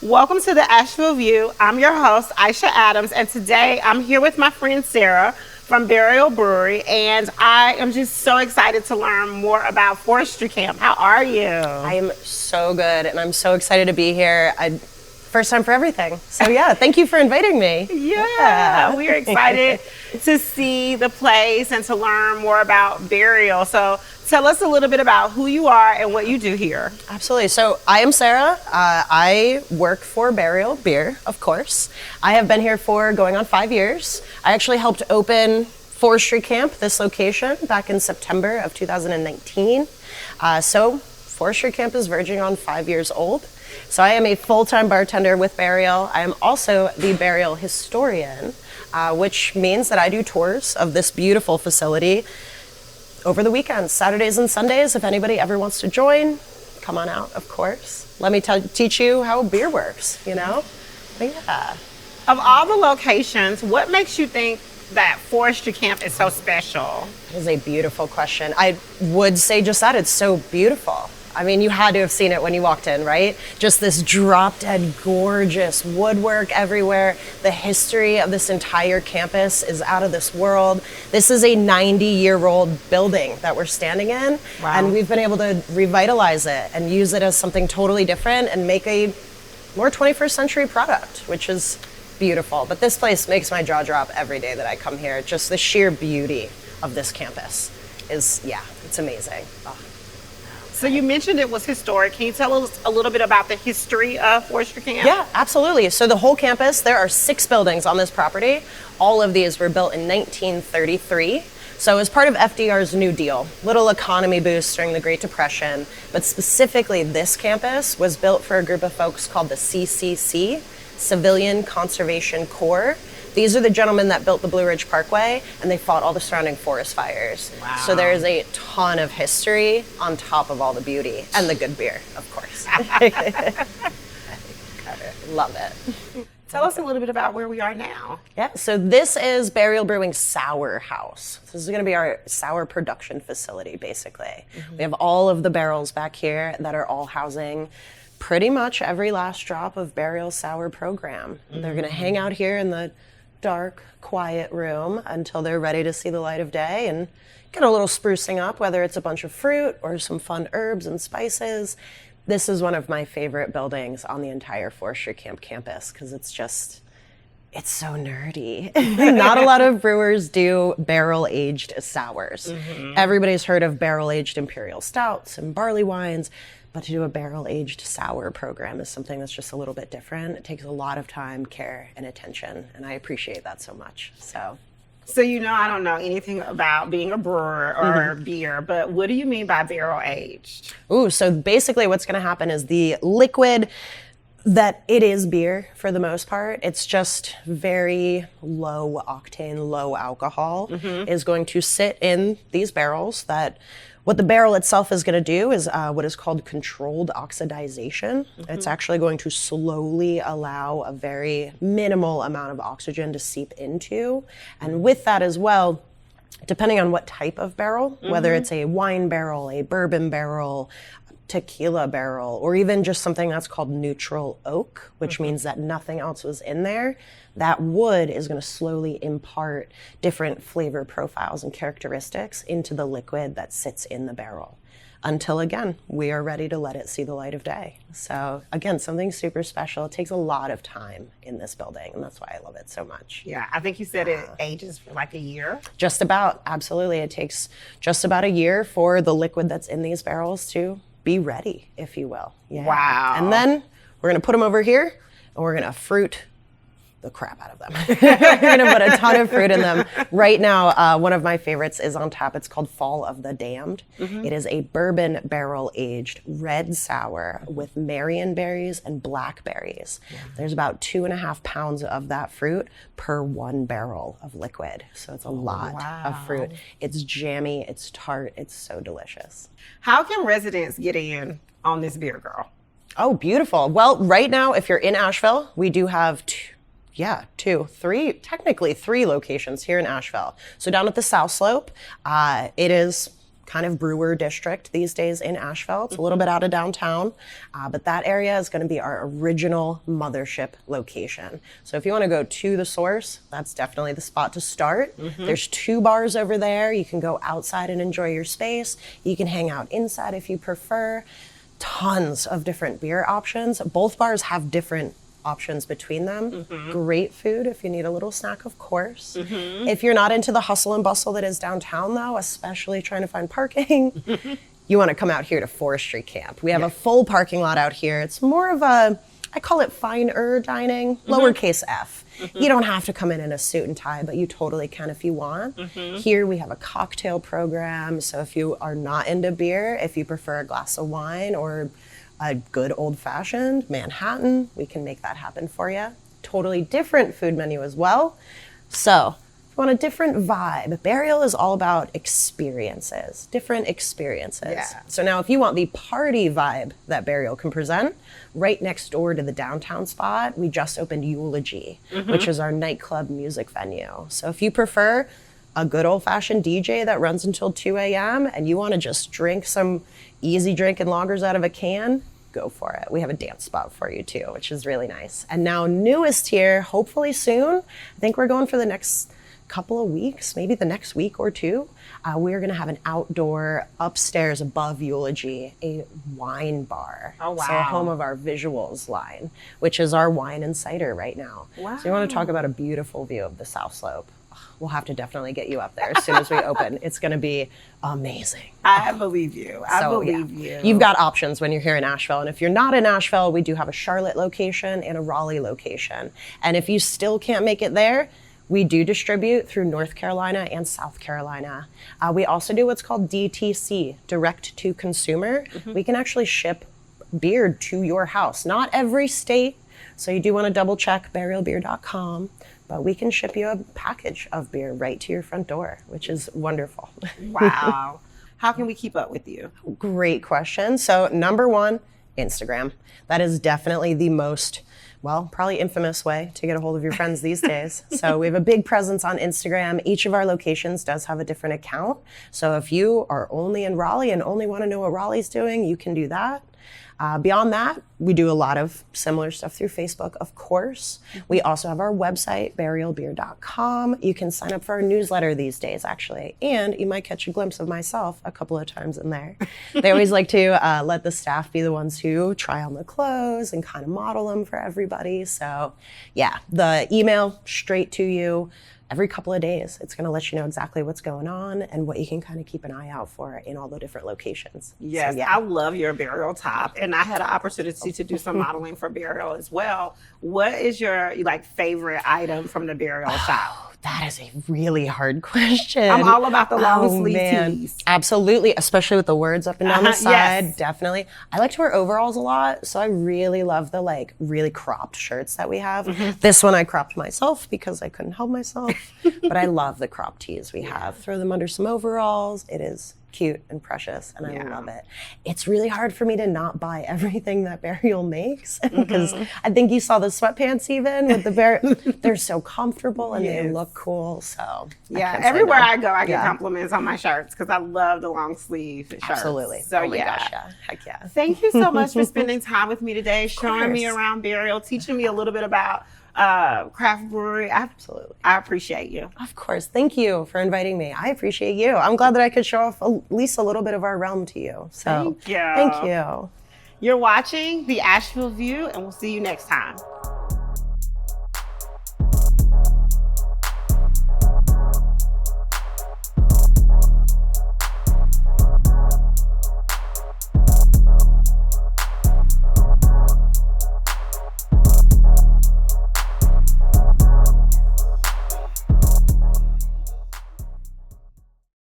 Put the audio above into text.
Welcome to the Asheville View. I'm your host, Aisha Adams, and today I'm here with my friend Sarah from Brewery, and I am just so excited to learn more about Forestry Camp. How are you? I am so good, and I'm so excited to be here. First time for everything. So yeah, thank you for inviting me. Yeah, we're excited to see the place and to learn more about Burial. So tell us a little bit about who you are and what you do here. Absolutely. So I am Sarah. I work for Burial Beer, of course. I have been here for going on 5 years. I actually helped open Forestry Camp, this location, back in September of 2019. So Forestry Camp is verging on 5 years old. So I am a full-time bartender with Burial. I am also the Burial historian, which means that I do tours of this beautiful facility over the weekends, Saturdays and Sundays. If anybody ever wants to join, come on out, of course. Let me teach you how beer works, you know? But yeah. Of all the locations, what makes you think that Forestry Camp is so special? That is a beautiful question. I would say just that, it's so beautiful. I mean, you had to have seen it when you walked in, right? Just this drop-dead gorgeous woodwork everywhere. The history of this entire campus is out of this world. This is a 90-year-old building that we're standing in. Wow. And we've been able to revitalize it and use it as something totally different and make a more 21st century product, which is beautiful. But this place makes my jaw drop every day that I come here. Just the sheer beauty of this campus is, yeah, it's amazing. Oh. So you mentioned it was historic. Can you tell us a little bit about the history of Forestry Camp? Yeah, absolutely. So the whole campus, there are 6 buildings on this property. All of these were built in 1933. So as part of FDR's New Deal, little economy boost during the Great Depression, but specifically this campus was built for a group of folks called the CCC, Civilian Conservation Corps. These are the gentlemen that built the Blue Ridge Parkway, and they fought all the surrounding forest fires. Wow. So there is a ton of history on top of all the beauty and the good beer, of course. Love it. Tell us a little bit about where we are now. Yeah, so this is Burial Brewing Sour House. This is going to be our sour production facility, basically. Mm-hmm. We have all of the barrels back here that are all housing pretty much every last drop of Burial Sour program. Mm-hmm. They're going to hang out here in the dark, quiet room until they're ready to see the light of day and get a little sprucing up, whether it's a bunch of fruit or some fun herbs and spices. This is one of my favorite buildings on the entire Forestry Camp campus because it's so nerdy. Not a lot of brewers do barrel-aged sours. Mm-hmm. Everybody's heard of barrel-aged imperial stouts and barley wines, but to do a barrel-aged sour program is something that's just a little bit different. It takes a lot of time, care, and attention, and I appreciate that so much. So I don't know anything about being a brewer or beer, but what do you mean by barrel-aged? Ooh, so basically what's going to happen is the liquid that it is beer for the most part, it's just very low octane, low alcohol, is going to sit in these barrels that what the barrel itself is going to do is what is called controlled oxidization. It's actually going to slowly allow a very minimal amount of oxygen to seep into. And with that as well, depending on what type of barrel, whether it's a wine barrel, a bourbon barrel, tequila barrel, or even just something that's called neutral oak, which means that nothing else was in there, that wood is going to slowly impart different flavor profiles and characteristics into the liquid that sits in the barrel until, again, we are ready to let it see the light of day. So again, something super special. It takes a lot of time in this building, and that's why I love it so much. Yeah, I think you said it ages for like a year. Just about, absolutely. It takes just about a year for the liquid that's in these barrels to be ready, if you will. Yeah. Wow. And then we're going to put them over here, and we're going to fruit the crap out of them. We're going to put a ton of fruit in them. Right now, one of my favorites is on tap. It's called Fall of the Damned. It is a bourbon barrel-aged red sour with Marion berries and blackberries. There's about 2.5 pounds of that fruit per 1 barrel of liquid. So it's a lot of fruit. It's jammy, it's tart, it's so delicious. How can residents get in on this beer, girl? Oh, beautiful. Well, right now, if you're in Asheville, we do have three locations here in Asheville. So down at the South Slope, it is kind of brewer district these days in Asheville. It's a little bit out of downtown, but that area is going to be our original mothership location. So if you want to go to the source, that's definitely the spot to start. There's 2 bars over there. You can go outside and enjoy your space. You can hang out inside if you prefer. Tons of different beer options. Both bars have different options between them. Great food if you need a little snack, of course. If you're not into the hustle and bustle that is downtown, though, especially trying to find parking, you want to come out here to Forestry Camp. We have a full parking lot out here. It's more of a, I call it finer dining, lowercase f. You don't have to come in a suit and tie, but you totally can if you want. Here we have a cocktail program, so if you are not into beer, if you prefer a glass of wine or a good old-fashioned Manhattan, we can make that happen for you. Totally different food menu as well. So if you want a different vibe, Burial is all about experiences, different experiences. Yeah. So now if you want the party vibe that Burial can present, right next door to the downtown spot, we just opened Eulogy, which is our nightclub music venue. So if you prefer a good old-fashioned DJ that runs until 2 a.m. and you want to just drink some easy drinking lagers out of a can, go for it. We have a dance spot for you too, which is really nice. And now newest here, hopefully soon, I think we're going for the next couple of weeks, maybe the next week or two, we're going to have an outdoor upstairs above Eulogy, a wine bar. Oh, wow. So a home of our visuals line, which is our wine and cider right now. Wow. So you want to talk about a beautiful view of the South Slope. We'll have to definitely get you up there as soon as we open. It's going to be amazing. I believe you. I believe you. You've got options when you're here in Asheville. And if you're not in Asheville, we do have a Charlotte location and a Raleigh location. And if you still can't make it there, we do distribute through North Carolina and South Carolina. We also do what's called DTC, direct to consumer. We can actually ship beer to your house. Not every state, so you do want to double check burialbeer.com. But we can ship you a package of beer right to your front door, which is wonderful. Wow. How can we keep up with you? Great question. So number 1, Instagram. That is definitely the most, well, probably infamous way to get a hold of your friends these days. So we have a big presence on Instagram. Each of our locations does have a different account. So if you are only in Raleigh and only want to know what Raleigh's doing, you can do that. Beyond that, we do a lot of similar stuff through Facebook, of course. We also have our website, burialbeer.com. You can sign up for our newsletter these days, actually. And you might catch a glimpse of myself a couple of times in there. They always like to let the staff be the ones who try on the clothes and kind of model them for everybody. So yeah, the email straight to you. Every couple of days, it's going to let you know exactly what's going on and what you can kind of keep an eye out for in all the different locations. Yes, so, yeah. I love your Burial top, and I had an opportunity to do some modeling for Burial as well. What is your favorite item from the Burial shop? That is a really hard question. I'm all about the long sleeve tees. Absolutely, especially with the words up and down the side. Yes. Definitely. I like to wear overalls a lot, so I really love the really cropped shirts that we have. This one I cropped myself because I couldn't help myself, but I love the cropped tees we have. Throw them under some overalls. It is cute and precious, and I love it. It's really hard for me to not buy everything that Burial makes because I think you saw the sweatpants even with the they're so comfortable and they look cool. So yeah, everywhere I go, I get compliments on my shirts because I love the long sleeve shirts. Absolutely. So oh my gosh, yeah. Heck yeah. Thank you so much for spending time with me today, showing me around Burial, teaching me a little bit about craft brewery. Absolutely. I appreciate you. Of course. Thank you for inviting me. I appreciate you. I'm glad that I could show off at least a little bit of our realm to you. So thank you. Thank you. You're watching the Asheville View, and we'll see you next time.